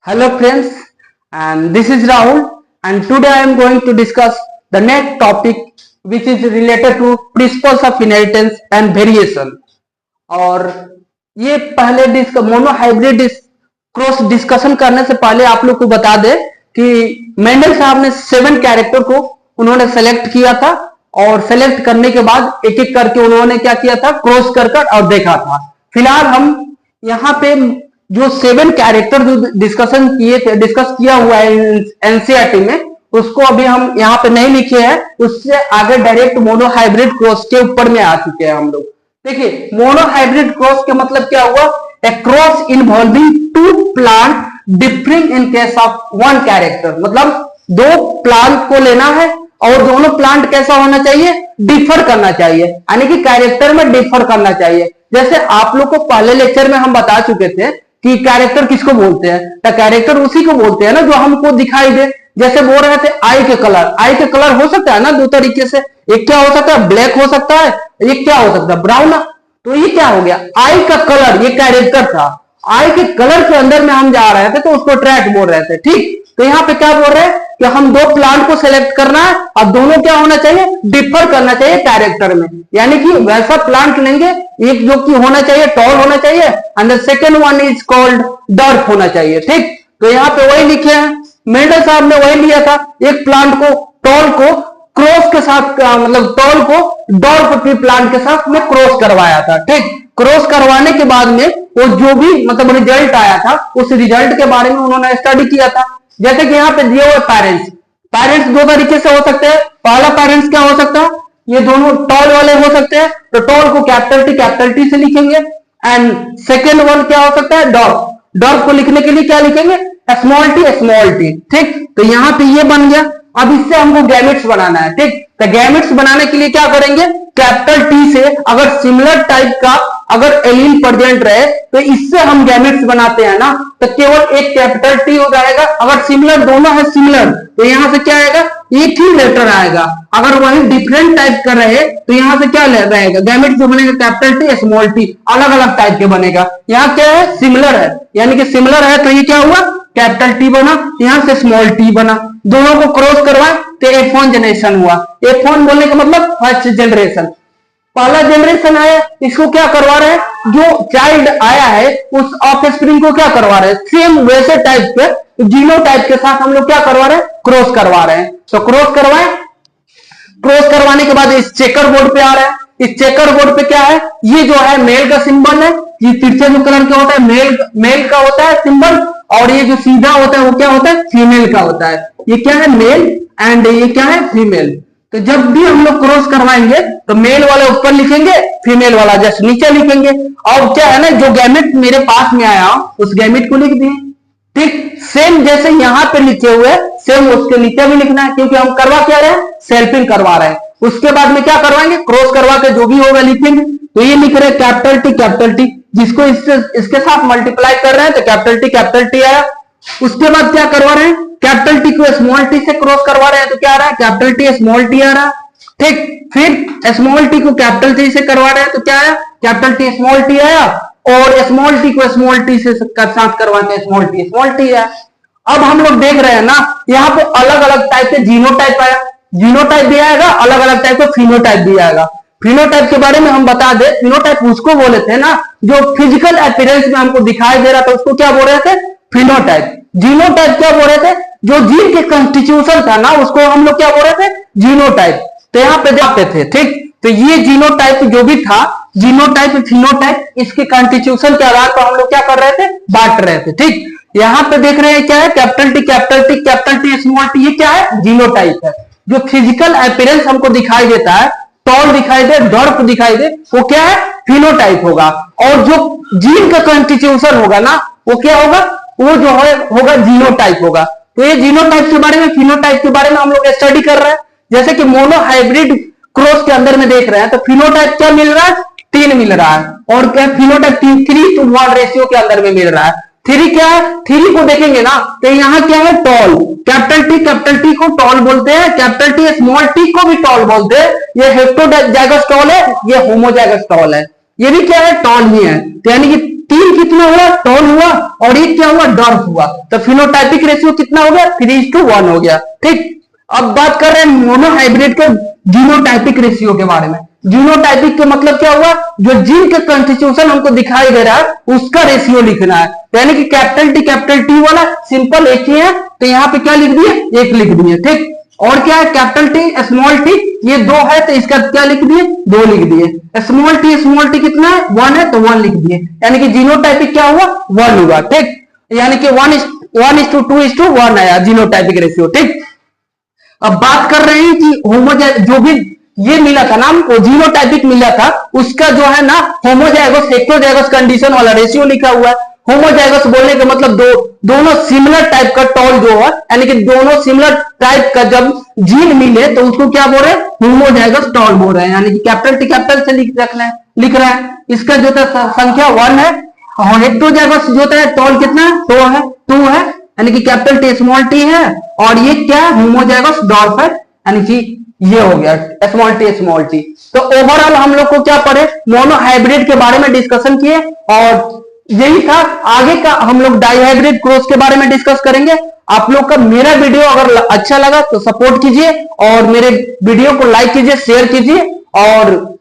Hello friends, and this is Rahul, and today I am going to discuss the next topic which is related to principles of inheritance and variation. और ये पहले mono hybrid cross discussion करने से पहले आप लोग को बता दे कि मेंडल साहब ने 7 कैरेक्टर को उन्होंने सेलेक्ट किया था और सेलेक्ट करने के बाद एक एक करके उन्होंने क्या किया था, क्रॉस कर और देखा था। फिलहाल हम यहाँ पे जो 7 कैरेक्टर जो डिस्कस किया हुआ है एनसीईआरटी में, उसको अभी हम यहाँ पे नहीं लिखे हैं, उससे आगे डायरेक्ट मोनो हाइब्रिड क्रॉस के ऊपर में आ चुके हैं हम लोग। देखिए, मोनो हाइब्रिड क्रॉस का मतलब क्या हुआ? A cross involving 2 plant differing in case of 1 character. मतलब 2 प्लांट को लेना है और दोनों प्लांट कैसा होना चाहिए? डिफर करना चाहिए, यानी कि कैरेक्टर में डिफर करना चाहिए। जैसे आप लोग को पहले लेक्चर में हम बता चुके थे कि कैरेक्टर किसको बोलते हैं, तो कैरेक्टर उसी को बोलते हैं ना जो हमको दिखाई दे। जैसे बोल रहे थे आई के कलर हो सकता है ना 2 तरीके से। एक क्या हो सकता है? ब्लैक हो सकता है, एक क्या हो सकता है? ब्राउन। तो ये क्या हो गया? आई का कलर, ये कैरेक्टर था। आई के कलर के अंदर में हम जा रहे थे तो उसको ट्रैक बोल रहे थे, ठीक। तो यहाँ पे क्या बोल रहे हैं कि हम 2 प्लांट को सिलेक्ट करना है और दोनों क्या होना चाहिए? डिफर करना चाहिए कैरेक्टर में। यानी कि वैसा प्लांट लेंगे, एक जो कि होना चाहिए टॉल होना चाहिए and the second one is called dwarf होना चाहिए, ठीक। तो यहाँ पे वही लिखे हैं, मेंडल साहब ने वही लिया था। एक प्लांट को, टॉल को क्रॉस के साथ, मतलब टॉल को डॉर्फ के प्लांट के साथ में क्रॉस करवाया था, ठीक। क्रॉस करवाने के बाद में वो जो भी मतलब रिजल्ट आया था, उस रिजल्ट के बारे में उन्होंने स्टडी किया था। जैसे कि यहाँ पे दिए हुए पेरेंट्स 2 तरीके से हो सकते हैं। पहला पेरेंट्स क्या हो सकता है? ये दोनों टॉल वाले हो सकते हैं, तो टॉल को कैपिटल टी से लिखेंगे। एंड सेकेंड वन क्या हो सकता है? डॉर्फ को लिखने के लिए क्या लिखेंगे? स्मॉल टी, ठीक। तो यहाँ पे ये बन गया। अब इससे हमको गैमेट्स बनाना है, ठीक। तो गैमेट्स बनाने के लिए क्या करेंगे? कैपिटल टी से अगर सिमिलर टाइप का अगर एलील प्रेजेंट रहे तो इससे हम गैमेट्स बनाते हैं ना, तो केवल एक कैपिटल टी हो जाएगा। अगर सिमिलर दोनों है सिमिलर, तो यहां से क्या आएगा? एक ही लेटर आएगा। अगर वही डिफरेंट टाइप का रहे तो यहां से क्या रहेगा? गैमेट्स जो बनेगा कैपिटल टी स्मॉल टी, अलग अलग टाइप के बनेगा। यहाँ क्या है? सिमिलर है, यानी कि सिमिलर है तो ये क्या हुआ? कैपिटल टी बना, यहां से स्मॉल टी बना। दोनों को क्रॉस करवाए तो F1 जनरेशन हुआ। F1 बोलने का मतलब फर्स्ट जनरेशन, पहला जनरेशन आया। इसको क्या करवा रहे हैं? जो चाइल्ड आया है उस ऑफ स्प्रिंग को क्या करवा रहे हैं? सेम वैसे टाइप के जीनो टाइप के साथ हम लोग क्या करवा रहे हैं? क्रॉस करवा रहे हैं। तो क्रॉस करवाए, क्रॉस करवाने के बाद इस चेकर बोर्ड पे आ रहा है। इस चेकर बोर्ड पे क्या है? ये जो है मेल का सिंबल है। ये तिरछे जो कलर का होता है मेल का होता है सिंबल, और ये जो सीधा होता है वो क्या होता है? फीमेल का होता है। ये क्या है? मेल एंड ये क्या है? फीमेल। तो जब भी हम लोग क्रॉस करवाएंगे तो मेल वाला ऊपर लिखेंगे, फीमेल वाला जस्ट नीचे लिखेंगे। और क्या है ना, जो गैमेट मेरे पास में आया उस गैमेट को लिख दिए, ठीक। सेम जैसे यहाँ पे लिखे हुए सेम उसके नीचे भी लिखना है, क्योंकि हम करवा क्या रहे हैं? सेल्फिंग करवा रहे हैं। उसके बाद में क्या करवाएंगे? क्रॉस करवा के जो भी होगा लिखेंगे। तो ये लिख रहे हैं कैपिटल टी, जिसको इसके साथ मल्टीप्लाई कर रहे हैं तो कैपिटल टी आया। उसके बाद क्या करवा रहे हैं? कैपिटल टी को स्मॉल टी से क्रॉस करवा रहे हैं तो क्या आ रहा है? कैपिटल टी स्मॉल टी आ रहा, ठीक। फिर स्मॉल टी को कैपिटल टी से करवा रहे हैं तो क्या आया? कैपिटल टी स्मॉल टी आया। और स्मॉल टी को स्मॉल टी से साथ करवाते हैं स्मॉल टी आया। अब हम लोग देख रहे हैं ना, यहाँ पे अलग अलग टाइप के जीनोटाइप आया। जीनोटाइप भी आएगा, अलग अलग टाइप का फिनोटाइप भी आएगा। फिनोटाइप के बारे में हम बता दें, फिनोटाइप उसको बोले थे ना जो फिजिकल अपीयरेंस में हमको दिखाई दे रहा था, उसको क्या बोल रहे थे? फिनोटाइप। जीनोटाइप क्या बोल रहे थे? जो जीन के कॉन्स्टिट्यूशन था ना उसको हम लोग क्या बोल रहे थे? जीनोटाइप। तो यहाँ पे जाते थे, ठीक। तो ये जीनोटाइप जो भी था, जीनोटाइप फिनोटाइप, इसके कॉन्स्टिट्यूशन के आधार पर हम लोग क्या कर रहे थे? बांट रहे थे, ठीक। यहाँ पे देख रहे हैं क्या है? कैपिटल टी स्मॉल टी, ये क्या है? जीनोटाइप है। जो फिजिकल अपीयरेंस हमको दिखाई देता है, टॉल दिखाई दे, डॉर्फ दिखाई दे, वो क्या है? फिनोटाइप होगा। और जो जीन का कॉन्स्टिट्यूशन होगा ना वो क्या होगा? वो जो है होगा जीनोटाइप होगा। तो ये जीनोटाइप के बारे में, फिनोटाइप के बारे में हम लोग स्टडी कर रहे हैं। जैसे कि मोनो हाइब्रिड क्रॉस के अंदर में देख रहे हैं तो फिनोटाइप क्या मिल रहा है? 3 मिल रहा है। और क्या फिनोटाइप 3:1 रेशियो के अंदर में मिल रहा है। 3 क्या है? 3 को देखेंगे ना तो यहाँ क्या है? टॉल। कैपिटल टी को टॉल बोलते हैं, कैपिटल टी स्मॉल टी को भी टॉल बोलते हैं। ये हेप्टोजाइगस टॉल है, ये होमोजाइगस टॉल है। ये भी क्या है? टॉल ही है। तो यानी कि तीन कितना हुआ, टॉल हुआ, और एक क्या हुआ, डॉर्फ हुआ। तो फिनोटाइपिक रेशियो कितना हो गया, 3:1 हो गया। ठीक, अब बात कर रहे हैं मोनोहाइब्रिड के जीनोटाइपिक रेशियो के बारे में। जीनोटाइपिक का मतलब क्या हुआ, जो जीन के कॉन्स्टिट्यूशन हमको दिखाई दे रहा है उसका रेशियो लिखना है। यानी कि कैपिटल टी वाला सिंपल एक ही है, तो यहाँ पे क्या लिख दिए, एक लिख दिए। ठीक, और क्या है, कैपिटल टी स्मॉल टी, ये दो है तो इसका क्या लिख दिए, दो लिख दिए। स्मॉल टी कितना है, 1 है तो 1 लिख दिए। यानी कि जीनोटाइपिक क्या हुआ, 1 हुआ। ठीक, यानी कि 1:2:1 आया जीनोटाइपिक रेशियो। ठीक, अब बात कर रहे हैं कि होमोजाइगस जो भी ये मिला था नाम, वो जीनोटाइपिक मिला था, उसका जो है ना होमोजाइगस हेटेरोजाइगस कंडीशन वाला रेशियो लिखा हुआ है। होमोजाइगस बोलने का मतलब दोनों सिमिलर टाइप का टॉल जो है, यानी कि दोनों सिमिलर टाइप का जब जीन मिले तो उसको क्या बोल रहे हैं, होमोजाइगस टॉल बोल रहे हैं। यानी कि कैपिटल टी कैपिटल से लिख रहा है। इसका जो था संख्या 1 है, और हेटेरोजाइगस जो है टॉल कितना, 2 है, यानी कि कैपिटल टी स्मॉल टी है, और ये क्या है, होमोजाइगस डॉर्फ है, यानी कि ये हो गया स्मॉल टी। तो ओवरऑल हम लोग को क्या पढ़े, मोनोहाइब्रिड के बारे में डिस्कशन किए, और यही था। आगे का हम लोग डाईहाइब्रिड क्रॉस के बारे में डिस्कस करेंगे। आप लोग का मेरा वीडियो अगर अच्छा लगा तो सपोर्ट कीजिए, और मेरे वीडियो को लाइक कीजिए, शेयर कीजिए, और